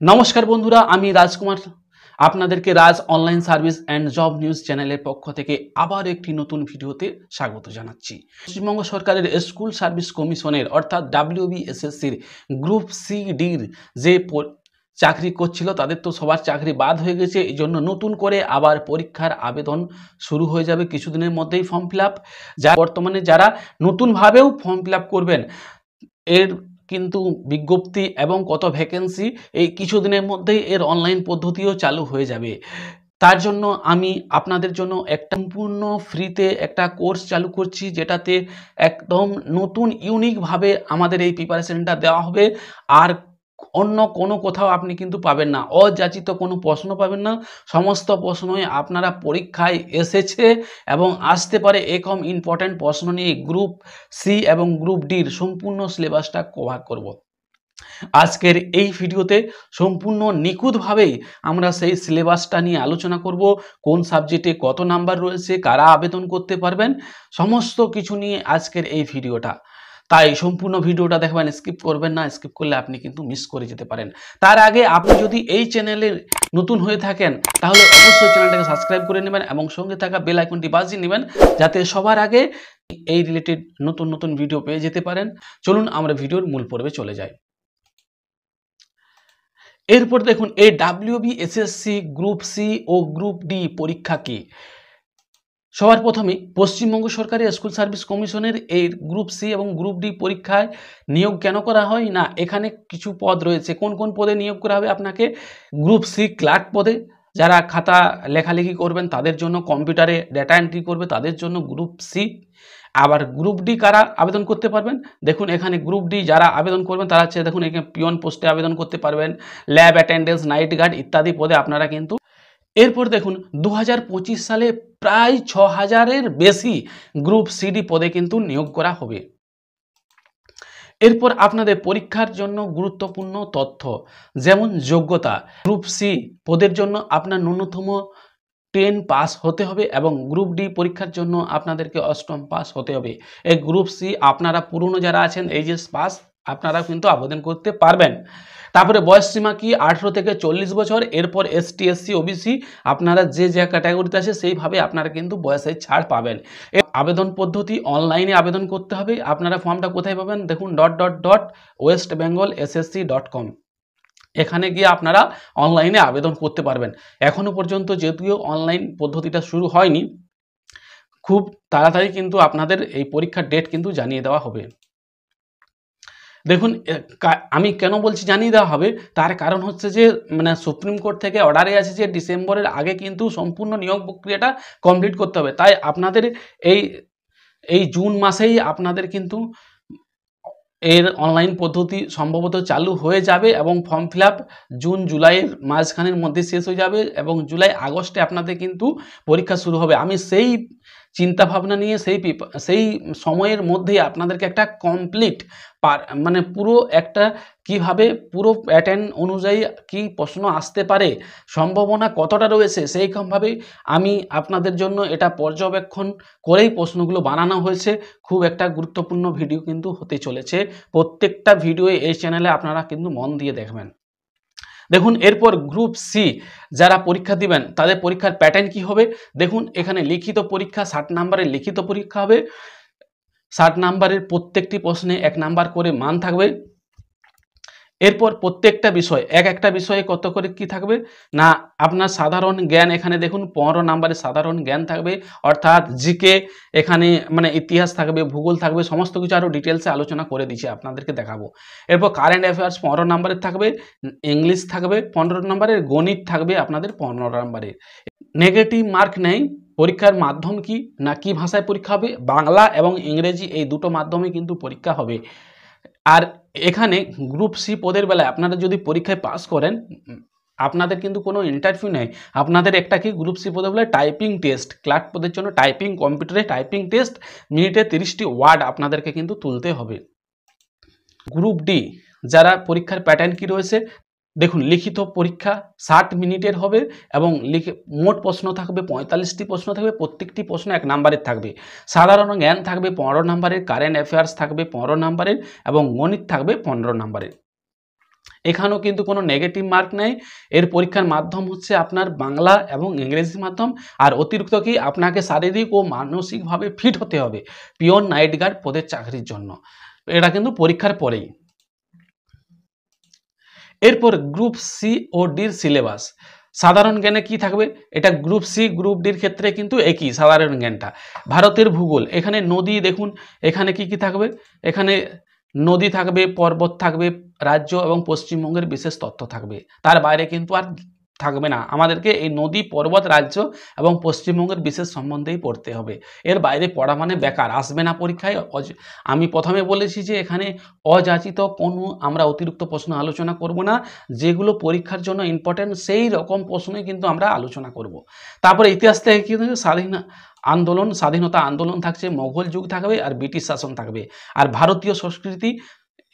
নমস্কার বন্ধুরা, আমি রাজকুমার আপনাদেরকে Raj online service and job news চ্যানেলের পক্ষ থেকে আবার একটি নতুন ভিডিওতে স্বাগত জানাচ্ছি। পশ্চিমবঙ্গ সরকারের স্কুল সার্ভিস কমিশনের অর্থাৎ WBSSCর গ্রুপ সি ডির যে চাকরি করছিল তাদের তো সবার চাকরি বাদ হয়ে গেছে। এই জন্য নতুন করে আবার পরীক্ষার আবেদন শুরু হয়ে যাবে কিছুদিনের মধ্যেই। ফর্ম ফিল আপ বর্তমানে যারা নতুনভাবেও ফর্ম ফিল আপ করবেন এর কিন্তু বিজ্ঞপ্তি এবং কত ভ্যাকেন্সি এই কিছুদিনের মধ্যেই এর অনলাইন পদ্ধতিও চালু হয়ে যাবে। তার জন্য আমি আপনাদের জন্য একটা সম্পূর্ণ ফ্রিতে একটা কোর্স চালু করছি, যেটাতে একদম নতুন ইউনিকভাবে আমাদের এই প্রিপারেশনটা দেওয়া হবে। আর অন্য কোনো কোথাও আপনি কিন্তু পাবেন না, অযাচিত কোনো প্রশ্ন পাবেন না। সমস্ত প্রশ্নই আপনারা পরীক্ষায় এসেছে এবং আসতে পারে এরকম ইম্পর্ট্যান্ট প্রশ্ন নিয়ে গ্রুপ সি এবং গ্রুপ ডির সম্পূর্ণ সিলেবাসটা কভার করব। আজকের এই ভিডিওতে সম্পূর্ণ নিখুঁতভাবেই আমরা সেই সিলেবাসটা নিয়ে আলোচনা করব। কোন সাবজেক্টে কত নাম্বার রয়েছে, কারা আবেদন করতে পারবেন, সমস্ত কিছু নিয়ে আজকের এই ভিডিওটা। তাই সম্পূর্ণ ভিডিওটা দেখবেন, স্কিপ করবেন না। স্কিপ করলে আপনি কিন্তু মিস করে যেতে পারেন। তার আগে আপনি যদি এই চ্যানেলে নতুন হয়ে থাকেন তাহলে অবশ্যই চ্যানেলটাকে সাবস্ক্রাইব করে নেবেন এবং সঙ্গে থাকা বেল আইকনটি বাজিয়ে নেবেন, যাতে সবার আগে এই রিলেটেড নতুন নতুন ভিডিও পেয়ে যেতে পারেন। চলুন আমরা ভিডিওর মূল পর্বে চলে যাই। এরপর দেখুন, এই WBSSC গ্রুপ সি ও গ্রুপ ডি পরীক্ষা কি। সবার প্রথমে পশ্চিমবঙ্গ সরকারের স্কুল সার্ভিস কমিশনের এই গ্রুপ সি এবং গ্রুপ ডি পরীক্ষায় নিয়োগ কেন করা হয় না, এখানে কিছু পদ রয়েছে। কোন কোন পদে নিয়োগ করা হবে আপনাকে? গ্রুপ সি ক্লার্ক পদে, যারা খাতা লেখালেখি করবেন তাদের জন্য, কম্পিউটারে ডেটা এন্ট্রি করবে তাদের জন্য গ্রুপ সি। আবার গ্রুপ ডি কারা আবেদন করতে পারবেন? দেখুন এখানে গ্রুপ ডি যারা আবেদন করবেন তারা হচ্ছে, দেখুন এখানে পিয়ন পোস্টে আবেদন করতে পারবেন, ল্যাব অ্যাটেন্ডেন্স, নাইট গার্ড ইত্যাদি পদে আপনারা কিন্তু। এরপর দেখুন 2025 সালে প্রায় 6000-এর বেশি গ্রুপ সিডি পদে কিন্তু নিয়োগ করা হবে। এরপর আপনাদের পরীক্ষার জন্য গুরুত্বপূর্ণ তথ্য, যেমন যোগ্যতা। গ্রুপ সি পদের জন্য আপনার ন্যূনতম 10 পাস হতে হবে এবং গ্রুপ ডি পরীক্ষার জন্য আপনাদেরকে 8ম পাস হতে হবে। এই গ্রুপ সি আপনারা পুরনো যারা আছেন এইচএস পাস আপনারা কিন্তু আবেদন করতে পারবেন। তারপরে বয়স সীমা কি? 18 থেকে 40 বছর। এরপর ST SC OBC আপনারা যে ক্যাটাগরিতে আছে সেইভাবে আপনারা কিন্তু বয়সের ছাড় পাবেন। আবেদন পদ্ধতি অনলাইনে আবেদন করতে হবে। আপনারা ফর্মটা কোথায় পাবেন? দেখুন www.westbengalssc.com, এখানে গিয়ে আপনারা অনলাইনে আবেদন করতে পারবেন। এখনো পর্যন্ত যদিও অনলাইন পদ্ধতিটা শুরু হয়নি, খুব তাড়াতাড়ি কিন্তু আপনাদের এই পরীক্ষার ডেট কিন্তু জানিয়ে দেওয়া হবে। দেখুন আমি কেন বলছি জানিয়ে দেওয়া হবে, তার কারণ হচ্ছে যে সুপ্রিম কোর্ট থেকে অর্ডারে আছে যে ডিসেম্বরের আগে কিন্তু সম্পূর্ণ নিয়োগ প্রক্রিয়াটা কমপ্লিট করতে হবে। তাই আপনাদের এই জুন মাসেই আপনাদের কিন্তু এর অনলাইন পদ্ধতি সম্ভবত চালু হয়ে যাবে এবং ফর্ম ফিল আপ জুন জুলাইয়ের মাঝখানের মধ্যে শেষ হয়ে যাবে এবং জুলাই আগস্টে আপনাদের কিন্তু পরীক্ষা শুরু হবে। আমি সেই চিন্তাভাবনা নিয়ে সেই সময়ের মধ্যেই আপনাদেরকে একটা কমপ্লিট পুরো একটা কিভাবে পুরো প্যাটার্ন অনুযায়ী কি প্রশ্ন আসতে পারে, সম্ভাবনা কতটা রয়েছে, সেইরকমভাবেই আমি আপনাদের জন্য এটা পর্যবেক্ষণ করেই প্রশ্নগুলো বানানো হয়েছে। খুব একটা গুরুত্বপূর্ণ ভিডিও কিন্তু হতে চলেছে। প্রত্যেকটা ভিডিও এই চ্যানেলে আপনারা কিন্তু মন দিয়ে দেখবেন। দেখুন এরপর গ্রুপ সি যারা পরীক্ষা দিবেন তাদের পরীক্ষার প্যাটার্ন কি হবে। দেখুন এখানে লিখিত পরীক্ষা, 60 নম্বরের লিখিত পরীক্ষা হবে। 60 নম্বরের প্রত্যেকটি প্রশ্নে 1 নাম্বার করে মান থাকবে। এরপর প্রত্যেকটা বিষয় একটা বিষয়ে কত করে কি থাকবে না, আপনার সাধারণ জ্ঞান, এখানে দেখুন 15 নম্বরের সাধারণ জ্ঞান থাকবে, অর্থাৎ জিকে, এখানে ইতিহাস থাকবে, ভূগোল থাকবে, সমস্ত কিছু আরও ডিটেলসে আলোচনা করে দিচ্ছি, আপনাদেরকে দেখাবো। এরপর কারেন্ট অ্যাফেয়ার্স 15 নম্বরের থাকবে, ইংলিশ থাকবে 15 নম্বরের, গণিত থাকবে আপনাদের 15 নম্বরের। নেগেটিভ মার্ক নেই। পরীক্ষার মাধ্যম কি না, কি ভাষায় পরীক্ষা হবে? বাংলা এবং ইংরেজি, এই দুটো মাধ্যমে কিন্তু পরীক্ষা হবে। আর এখানে গ্রুপ সি পদের বেলায় আপনারা যদি পরীক্ষায় পাস করেন আপনাদের কিন্তু কোনো ইন্টারভিউ নেই, আপনাদের একটা কি গ্রুপ সি পদের বেলায় টাইপিং টেস্ট, ক্লার্ক পদের জন্য টাইপিং, কম্পিউটারে টাইপিং টেস্ট, মিনিটে 30টি ওয়ার্ড আপনাদেরকে কিন্তু তুলতে হবে। গ্রুপ ডি যারা পরীক্ষার প্যাটার্ন কি রয়েছে, দেখুন লিখিত পরীক্ষা 60 মিনিটের হবে এবং মোট প্রশ্ন থাকবে 45টি প্রশ্ন থাকবে, প্রত্যেকটি প্রশ্ন 1 নাম্বারের থাকবে। সাধারণ জ্ঞান থাকবে 15 নাম্বারের, কারেন্ট অ্যাফেয়ার্স থাকবে 15 নাম্বারের এবং গণিত থাকবে 15 নাম্বারের। এখানেও কিন্তু কোনো নেগেটিভ মার্ক নেই। এর পরীক্ষার মাধ্যম হচ্ছে আপনার বাংলা এবং ইংরেজি মাধ্যম। আর অতিরিক্ত কি আপনাকে শারীরিক ও মানসিকভাবে ফিট হতে হবে পিওন নাইট গার্ড পদের চাকরির জন্য। এটা কিন্তু পরীক্ষার পরেই। এরপর গ্রুপ সি ও ডির সিলেবাস। সাধারণ জ্ঞানে কি থাকবে, এটা গ্রুপ সি গ্রুপ ডির ক্ষেত্রে কিন্তু একই সাধারণ জ্ঞানটা। ভারতের ভূগোল, এখানে নদী দেখুন, এখানে কি কি থাকবে, এখানে নদী থাকবে, পর্বত থাকবে, রাজ্য এবং পশ্চিমবঙ্গের বিশেষ তথ্য থাকবে। তার বাইরে কিন্তু আর থাকবে না, আমাদেরকে এই নদী, পর্বত, রাজ্য এবং পশ্চিমবঙ্গের বিশেষ সম্বন্ধেই পড়তে হবে। এর বাইরে পড়া মানে বেকার, আসবে না পরীক্ষায়। আমি প্রথমে বলেছি যে এখানে অযাচিত কোনো আমরা অতিরিক্ত প্রশ্ন আলোচনা করব না, যেগুলো পরীক্ষার জন্য ইম্পর্টেন্ট সেই রকম প্রশ্নই কিন্তু আমরা আলোচনা করব। তারপরে ইতিহাস থেকে কি স্বাধীনতা আন্দোলন থাকছে, মোগল যুগ থাকবে আর ব্রিটিশ শাসন থাকবে। আর ভারতীয় সংস্কৃতি,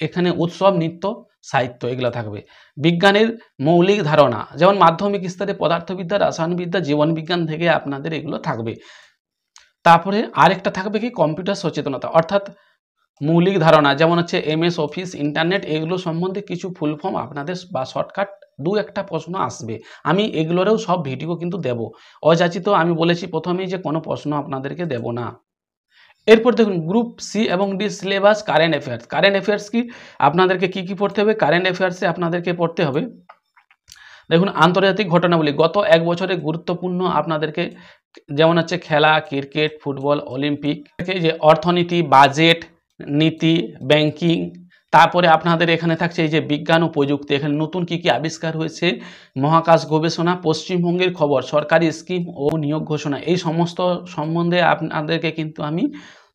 এখানে উৎসব, নৃত্য, সাহিত্য এগুলো থাকবে। বিজ্ঞানের মৌলিক ধারণা, যেমন মাধ্যমিক স্তরে পদার্থবিদ্যা, রসায়নবিদ্যা, জীবনবিজ্ঞান থেকে আপনাদের এগুলো থাকবে। তারপরে আরেকটা থাকবে কি কম্পিউটার সচেতনতা, অর্থাৎ মৌলিক ধারণা, যেমন হচ্ছে এমএস অফিস, ইন্টারনেট, এগুলো সম্বন্ধে কিছু ফুল ফর্ম আপনাদের বা শর্টকাট দু একটা প্রশ্ন আসবে। আমি এগুলোরও সব ভিডিও কিন্তু দেব। অযাচিত আমি বলেছি প্রথমেই যে কোনো প্রশ্ন আপনাদেরকে দেব না। এরপর দেখুন গ্রুপ সি এবং D syllabus current affairs. Current affairs কি আপনাদেরকে কি কি পড়তে হবে, কারেন্ট অ্যাফেয়ার্সে আপনাদেরকে পড়তে হবে দেখুন আন্তর্জাতিক ঘটনাবলী, গত এক বছরে গুরুত্বপূর্ণ আপনাদেরকে, যেমন হচ্ছে খেলা, ক্রিকেট, ফুটবল, অলিম্পিক, যে অর্থনীতি, বাজেট, নীতি, ব্যাংকিং। তারপরে আপনাদের এখানে থাকছে এই যে বিজ্ঞান ও প্রযুক্তি, এখানে নতুন কি কি আবিষ্কার হয়েছে, মহাকাশ গবেষণা, পশ্চিমবঙ্গের খবর, সরকারি স্কিম ও নিয়োগ ঘোষণা, এই সমস্ত সম্বন্ধে আপনাদেরকে কিন্তু আমি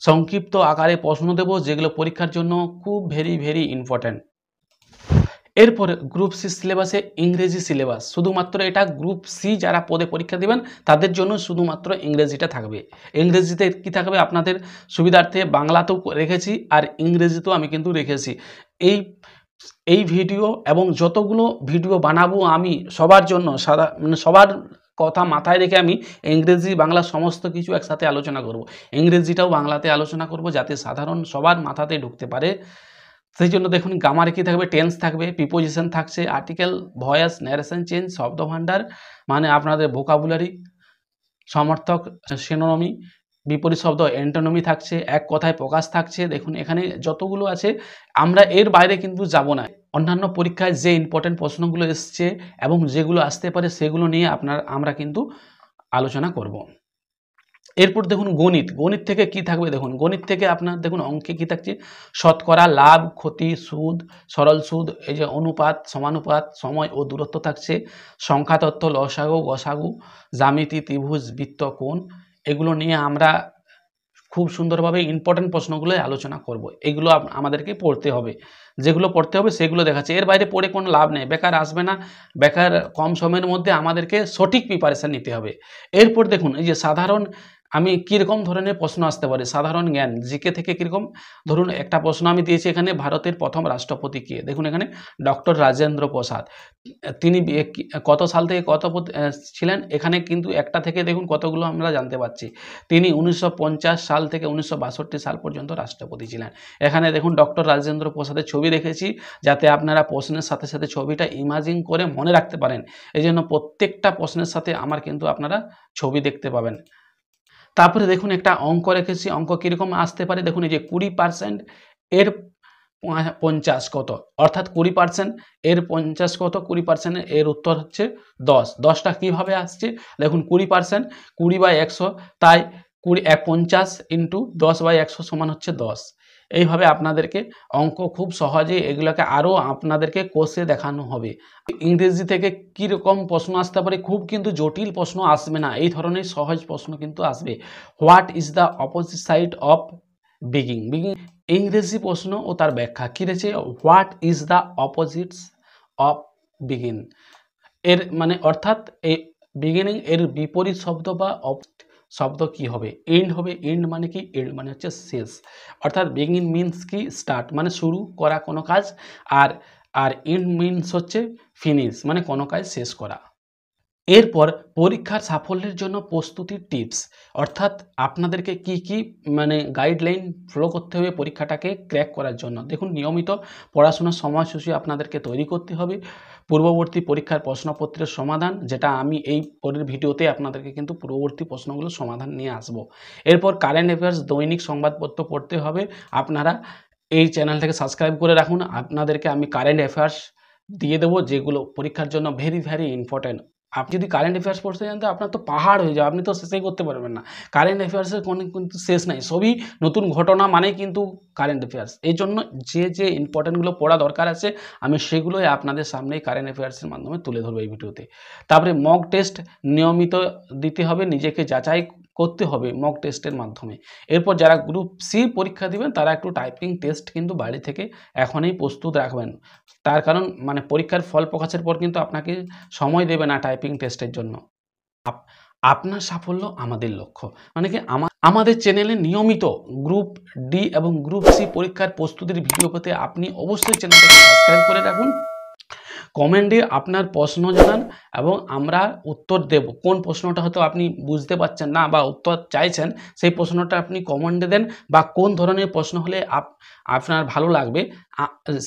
সংক্ষিপ্ত আকারে প্রশ্ন দেব, যেগুলো পরীক্ষার জন্য খুব ভেরি ইম্পর্ট্যান্ট। এরপরে গ্রুপ সি সিলেবাসে ইংরেজি সিলেবাস, শুধুমাত্র এটা গ্রুপ সি যারা পদে পরীক্ষা দেবেন তাদের জন্য শুধুমাত্র ইংরেজিটা থাকবে। ইংরেজিতে কি থাকবে আপনাদের সুবিধার্থে বাংলাতেও রেখেছি আর ইংরেজিতেও আমি কিন্তু রেখেছি। এই ভিডিও এবং যতগুলো ভিডিও বানাবো আমি সবার জন্য সবার কথা মাথায় রেখে আমি ইংরেজি বাংলা সমস্ত কিছু একসাথে আলোচনা করব। ইংরেজিটাও বাংলাতে আলোচনা করব যাতে সাধারণ সবার মাথাতে ঢুকতে পারে। সেই জন্য দেখুন গ্রামারে কি থাকবে, টেন্স থাকবে, প্রিপোজিশন থাকছে, আর্টিকেল, ভয়েস, ন্যারেশন চেঞ্জ, শব্দভাণ্ডার মানে আপনাদের ভোকাবুলারি, সমর্থক, সিনোনমি, বিপরীত শব্দ, অ্যান্টোনমি থাকছে, এক কথায় প্রকাশ থাকছে। দেখুন এখানে যতগুলো আছে আমরা এর বাইরে কিন্তু যাব না। অন্যান্য পরীক্ষায় যে ইম্পর্টেন্ট প্রশ্নগুলো এসছে এবং যেগুলো আসতে পারে সেগুলো নিয়ে আমরা কিন্তু আলোচনা করব। এরপর দেখুন গণিত থেকে কি থাকবে, দেখুন গণিত থেকে আপনার দেখুন অঙ্কে কি থাকছে, শতকরা, লাভ, ক্ষতি, সুদ, সরল সুদ, এই যে অনুপাত, সমানুপাত, সময় ও দূরত্ব থাকছে, সংখ্যা তত্ত্ব, লসাগু, গসাগু, জ্যামিতি, ত্রিভুজ, বৃত্ত, কোণ, এগুলো নিয়ে আমরা খুব সুন্দরভাবে ইম্পর্টেন্ট প্রশ্নগুলো আলোচনা করব। এগুলো আমাদেরকে পড়তে হবে, যেগুলো পড়তে হবে সেগুলো দেখাচ্ছে। এর বাইরে পড়ে কোনো লাভ নেই, বেকার আসবে না, বেকার কম সময়ের মধ্যে আমাদেরকে সঠিক প্রিপারেশান নিতে হবে। এরপর দেখুন এই যে সাধারণ, আমি কীরকম ধরনের প্রশ্ন আসতে পারে, সাধারণ জ্ঞান জিকে থেকে কীরকম, ধরুন একটা প্রশ্ন আমি দিয়েছি এখানে, ভারতের প্রথম রাষ্ট্রপতি কে, দেখুন এখানে ডক্টর রাজেন্দ্র প্রসাদ, তিনি কত সাল থেকে কত ছিলেন, এখানে কিন্তু একটা থেকে দেখুন কতগুলো আমরা জানতে পারছি। তিনি 1950 সাল থেকে 1962 সাল পর্যন্ত রাষ্ট্রপতি ছিলেন। এখানে দেখুন ডক্টর রাজেন্দ্র প্রসাদের ছবি রেখেছি যাতে আপনারা প্রশ্নের সাথে সাথে ছবিটা ইমাজিন করে মনে রাখতে পারেন। এই জন্য প্রত্যেকটা প্রশ্নের সাথে আমার কিন্তু আপনারা ছবি দেখতে পাবেন। তারপরে দেখুন একটা অঙ্ক রেখেছি, অঙ্ক কীরকম আসতে পারে, দেখুন এই যে 20% এর 50 কত, অর্থাৎ 20% এর 50 কত, 20% এর উত্তর হচ্ছে 10। 10টা কীভাবে আসছে দেখুন, 20%, 20/100, তাই 50 ইন্টু 10/100 সমান হচ্ছে 10। এইভাবে আপনাদেরকে অঙ্ক খুব সহজেই এগুলোকে আরও আপনাদেরকে কোষে দেখানো হবে। ইংরেজি থেকে কীরকম প্রশ্ন আসতে পারে, খুব কিন্তু জটিল প্রশ্ন আসবে না, এই ধরনের সহজ প্রশ্ন কিন্তু আসবে। What is the opposite side of begin, ইংরেজি প্রশ্ন ও তার ব্যাখ্যা কী রয়েছে, what is the opposites of begin, এর মানে অর্থাৎ এই বিগিনিং এর বিপরীত শব্দ বা শব্দ কি হবে, এন্ড হবে। এন্ড মানে কি, এন্ড মানে হচ্ছে শেষ, অর্থাৎ বিগিন মিন্স কি স্টার্ট মানে শুরু করা কোনো কাজ, আর এন্ড মিন্স হচ্ছে ফিনিশ মানে কোনো কাজ শেষ করা। এরপর পরীক্ষার সাফল্যের জন্য প্রস্তুতির টিপস, অর্থাৎ আপনাদেরকে কি কি মানে গাইডলাইন ফলো করতে হবে পরীক্ষাটাকে ক্র্যাক করার জন্য। দেখুন, নিয়মিত পড়াশোনার সময়সূচি আপনাদেরকে তৈরি করতে হবে। পূর্ববর্তী পরীক্ষার প্রশ্নপত্রের সমাধান, যেটা আমি এই পরের ভিডিওতে আপনাদেরকে কিন্তু পূর্ববর্তী প্রশ্নগুলোর সমাধান নিয়ে আসব। এরপর কারেন্ট অ্যাফেয়ার্স, দৈনিক সংবাদপত্র পড়তে হবে। আপনারা এই চ্যানেলটাকে সাবস্ক্রাইব করে রাখুন। আপনাদেরকে আমি কারেন্ট অ্যাফেয়ার্স দিয়ে দেবো, যেগুলো পরীক্ষার জন্য ভেরি ভেরি ইম্পর্ট্যান্ট। আপনি যদি কারেন্ট অ্যাফেয়ার্স পড়তে যান তো আপনার তো পাহাড় হয়ে যাবে, আপনি তো শেষই করতে পারবেন না। কারেন্ট অ্যাফেয়ার্সের কোনো কিন্তু শেষ নাই, সবই নতুন ঘটনা মানেই কিন্তু কারেন্ট অ্যাফেয়ার্স। এই জন্য যে ইম্পর্ট্যান্টগুলো পড়া দরকার আছে আমি সেগুলোই আপনাদের সামনেই কারেন্ট অ্যাফেয়ার্সের মাধ্যমে তুলে ধরবো এই ভিডিওতে। তারপরে মক টেস্ট নিয়মিত দিতে হবে, নিজেকে যাচাই করতে হবে মক টেস্টের মাধ্যমে। এরপর যারা গ্রুপ সি পরীক্ষা দিবেন তারা একটু টাইপিং টেস্ট কিন্তু বাড়ি থেকে এখনই প্রস্তুত রাখবেন। তার কারণ মানে পরীক্ষার ফল প্রকাশের পর কিন্তু আপনাকে সময় দেবে না টাইপিং টেস্টের জন্য। আপনার সাফল্য আমাদের লক্ষ্য, মানে কি আমাদের চ্যানেলে নিয়মিত গ্রুপ ডি এবং গ্রুপ সি পরীক্ষার প্রস্তুতির ভিডিও পেতে আপনি অবশ্যই চ্যানেলটাকে সাবস্ক্রাইব করে রাখুন। কমেন্টে আপনার প্রশ্ন জানান এবং আমরা উত্তর দেব। কোন প্রশ্নটা হয়তো আপনি বুঝতে পারছেন না বা উত্তর চাইছেন, সেই প্রশ্নটা আপনি কমেন্টে দেন, বা কোন ধরনের প্রশ্ন হলে আপনার ভালো লাগবে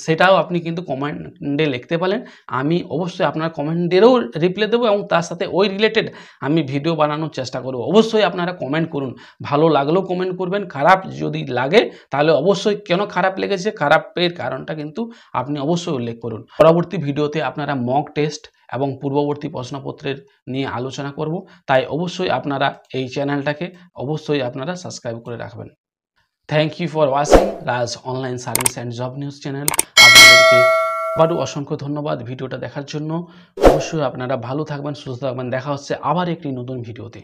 সেটাও আপনি কিন্তু কমেন্টে লিখতে পারেন। আমি অবশ্যই আপনার কমেন্টেরও রিপ্লাই দেবো এবং তার সাথে ওই রিলেটেড আমি ভিডিও বানানোর চেষ্টা করব। অবশ্যই আপনারা কমেন্ট করুন, ভালো লাগলেও কমেন্ট করবেন, খারাপ যদি লাগে তাহলে অবশ্যই কেন খারাপ লেগেছে খারাপের কারণটা কিন্তু আপনি অবশ্যই উল্লেখ করুন। পরবর্তী ভিডিওতে আপনারা মক টেস্ট এবং পূর্ববর্তী প্রশ্নপত্রের নিয়ে আলোচনা করব, তাই অবশ্যই আপনারা এই চ্যানেলটাকে অবশ্যই আপনারা সাবস্ক্রাইব করে রাখবেন। Thank you for watching Raj online service and job news channel. আপনাদেরকে আবারও অসংখ্য ধন্যবাদ ভিডিওটা দেখার জন্য। অবশ্যই আপনারা ভালো থাকবেন, সুস্থ থাকবেন। দেখা হচ্ছে আবার একটি নতুন ভিডিওতে।